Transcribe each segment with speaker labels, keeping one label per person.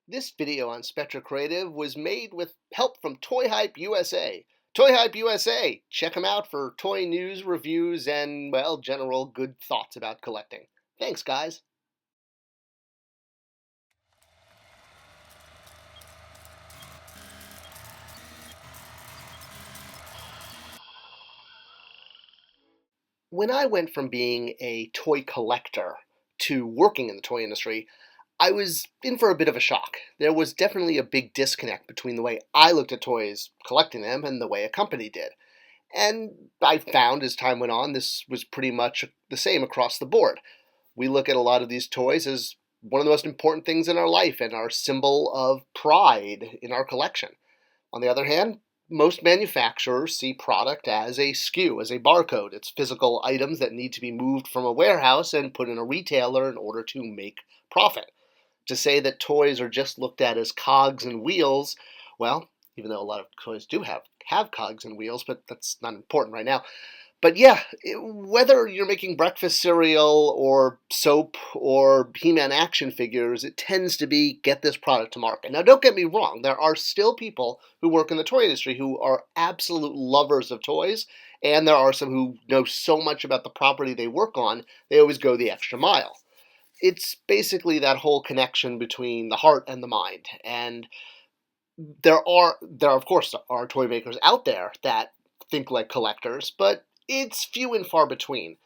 Speaker 1: This video on Spector Creative was made with help from Toy Hype USA. Toy Hype USA! Check them out for toy news, reviews, and, well, general good thoughts about collecting. Thanks, guys. When I went from being a toy collector to working in the toy industry, I was in for a bit of a shock. There was definitely a big disconnect between the way I looked at toys, collecting them, and the way a company did. And I found as time went on, this was pretty much the same across the board. We look at a lot of these toys as one of the most important things in our life and our symbol of pride in our collection. On the other hand, most manufacturers see product as a SKU, as a barcode. It's physical items that need to be moved from a warehouse and put in a retailer in order to make profit. To say that toys are just looked at as cogs and wheels, well, even though a lot of toys do have cogs and wheels, but that's not important right now. But yeah, whether you're making breakfast cereal or soap or He-Man action figures, it tends to be get this product to market. Now, don't get me wrong. There are still people who work in the toy industry who are absolute lovers of toys, and there are some who know so much about the property they work on, they always go the extra mile. It's basically that whole connection between the heart and the mind. And there of course are toy makers out there that think like collectors, but it's few and far between.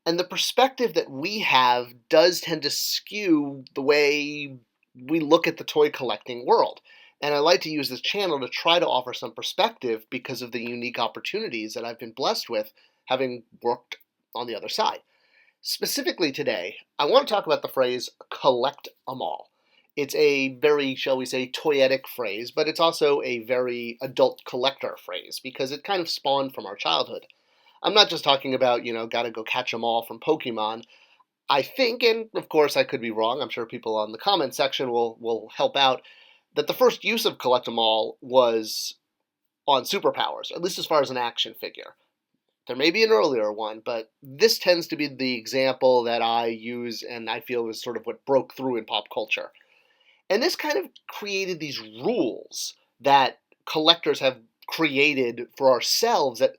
Speaker 1: And the perspective that we have does tend to skew the way we look at the toy collecting world. And I like to use this channel to try to offer some perspective because of the unique opportunities that I've been blessed with having worked on the other side. Specifically today, I want to talk about the phrase collect 'em all. It's a very, shall we say, toyetic phrase, but it's also a very adult collector phrase because it kind of spawned from our childhood. I'm not just talking about, gotta go catch 'em all from Pokemon. I think, and of course I could be wrong, I'm sure people on the comment section will help out, that the first use of collect 'em all was on superpowers, at least as far as an action figure. There may be an earlier one, but this tends to be the example that I use and I feel is sort of what broke through in pop culture. And this kind of created these rules that collectors have created for ourselves that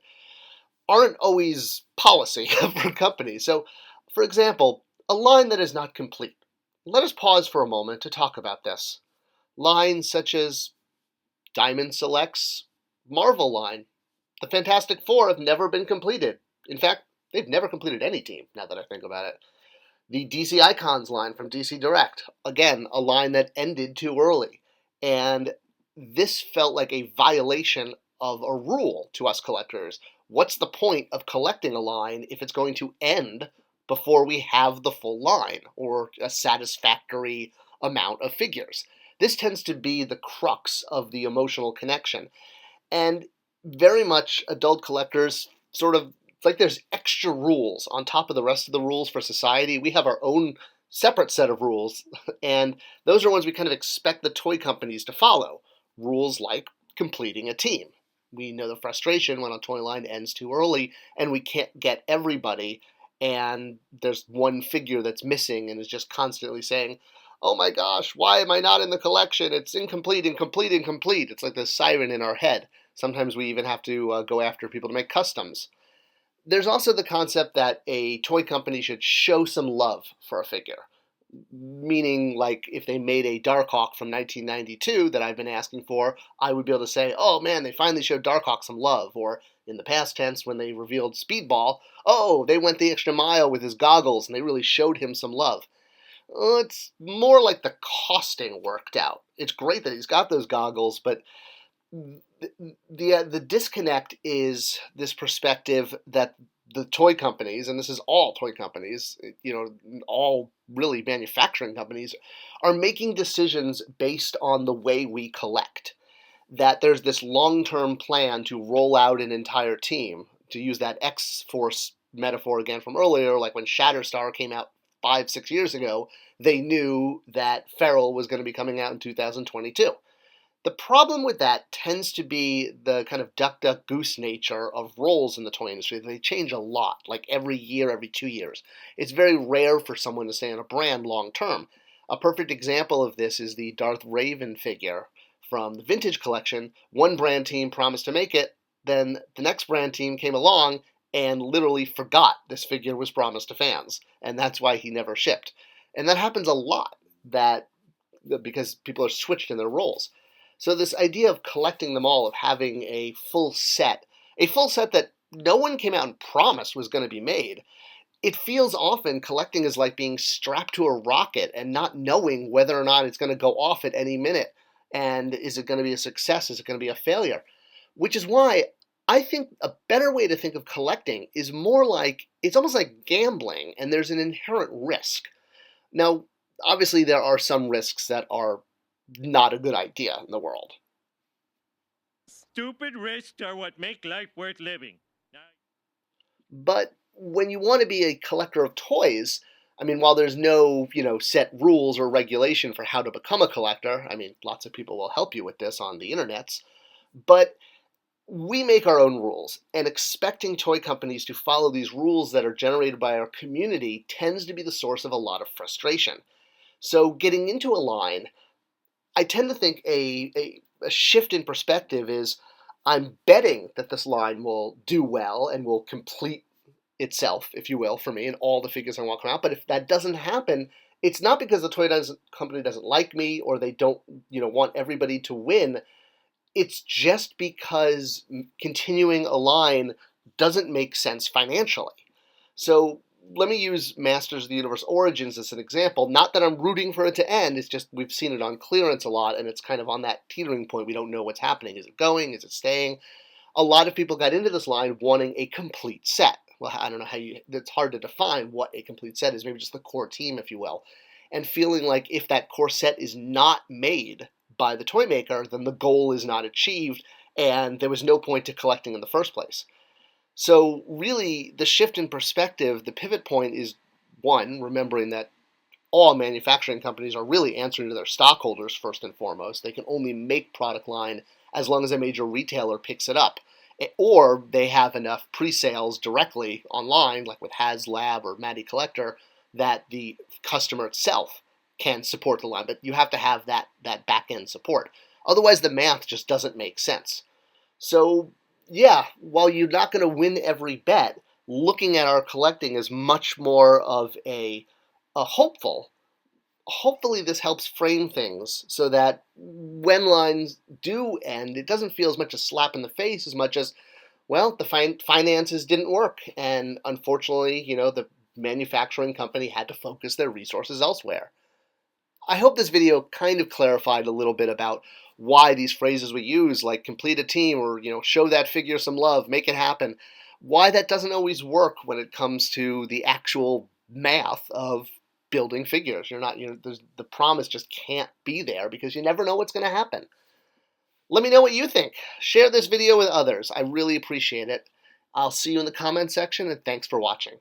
Speaker 1: aren't always policy for companies. So, for example, a line that is not complete. Let us pause for a moment to talk about this. Lines such as Diamond Selects Marvel line. The Fantastic Four have never been completed. In fact, they've never completed any team, now that I think about it. The DC Icons line from DC Direct. Again, a line that ended too early. And this felt like a violation of a rule to us collectors. What's the point of collecting a line if it's going to end before we have the full line or a satisfactory amount of figures? This tends to be the crux of the emotional connection. And very much adult collectors sort of like there's extra rules on top of the rest of the rules for society. We have our own separate set of rules, and those are ones we kind of expect the toy companies to follow. Rules like completing a team. We know the frustration when a toy line ends too early and we can't get everybody, and there's one figure that's missing and is just constantly saying, oh my gosh, why am I not in the collection? It's incomplete, incomplete, incomplete. It's like this siren in our head. Sometimes we even have to go after people to make customs. There's also the concept that a toy company should show some love for a figure. Meaning, like, if they made a Darkhawk from 1992 that I've been asking for, I would be able to say, oh man, they finally showed Darkhawk some love. Or in the past tense, when they revealed Speedball, oh, they went the extra mile with his goggles and they really showed him some love. It's more like the costing worked out. It's great that he's got those goggles, but the disconnect is this perspective that the toy companies, and this is all toy companies, all really manufacturing companies, are making decisions based on the way we collect. That there's this long-term plan to roll out an entire team. To use that X-Force metaphor again from earlier, like when Shatterstar came out 5-6 years ago, they knew that Feral was going to be coming out in 2022. The problem with that tends to be the kind of duck, duck, goose nature of roles in the toy industry. They change a lot, like every year, every 2 years. It's very rare for someone to stay on a brand long term. A perfect example of this is the Darth Raven figure from the Vintage collection. One brand team promised to make it, then the next brand team came along and literally forgot this figure was promised to fans, and that's why he never shipped. And that happens a lot, that because people are switched in their roles. So this idea of collecting them all, of having a full set that no one came out and promised was going to be made, it feels often collecting is like being strapped to a rocket and not knowing whether or not it's going to go off at any minute. And is it going to be a success? Is it going to be a failure? Which is why I think a better way to think of collecting is more like, it's almost like gambling, and there's an inherent risk. Now, obviously, there are some risks that are not a good idea in the world.
Speaker 2: Stupid risks are what make life worth living.
Speaker 1: But when you want to be a collector of toys, I mean, while there's no, set rules or regulation for how to become a collector, I mean, lots of people will help you with this on the internets, but we make our own rules, and expecting toy companies to follow these rules that are generated by our community tends to be the source of a lot of frustration. So getting into a line, I tend to think a shift in perspective is, I'm betting that this line will do well and will complete itself, if you will, for me, and all the figures I want to come out. But if that doesn't happen, it's not because the company doesn't like me, or they don't, want everybody to win. It's just because continuing a line doesn't make sense financially. So let me use Masters of the Universe Origins as an example. Not that I'm rooting for it to end, it's just we've seen it on clearance a lot, and it's kind of on that teetering point. We don't know what's happening. Is it going? Is it staying? A lot of people got into this line wanting a complete set. Well, I don't know it's hard to define what a complete set is, maybe just the core team, if you will. And feeling like if that core set is not made by the toy maker, then the goal is not achieved, and there was no point to collecting in the first place. So really, the shift in perspective, the pivot point is, one, remembering that all manufacturing companies are really answering to their stockholders first and foremost. They can only make product line as long as a major retailer picks it up, or they have enough pre-sales directly online, like with HasLab or Matty Collector, that the customer itself can support the line. But you have to have that back-end support. Otherwise, the math just doesn't make sense. So yeah, while you're not going to win every bet, looking at our collecting is much more of a hopeful. Hopefully this helps frame things so that when lines do end, it doesn't feel as much a slap in the face as much as, well, the finances didn't work, and unfortunately, the manufacturing company had to focus their resources elsewhere. I hope this video kind of clarified a little bit about why these phrases we use, like complete a team, or show that figure some love, make it happen, why that doesn't always work when it comes to the actual math of building figures. The promise just can't be there because you never know what's going to happen. Let me know what you think. Share this video with others. I really appreciate it. I'll see you in the comment section, and thanks for watching.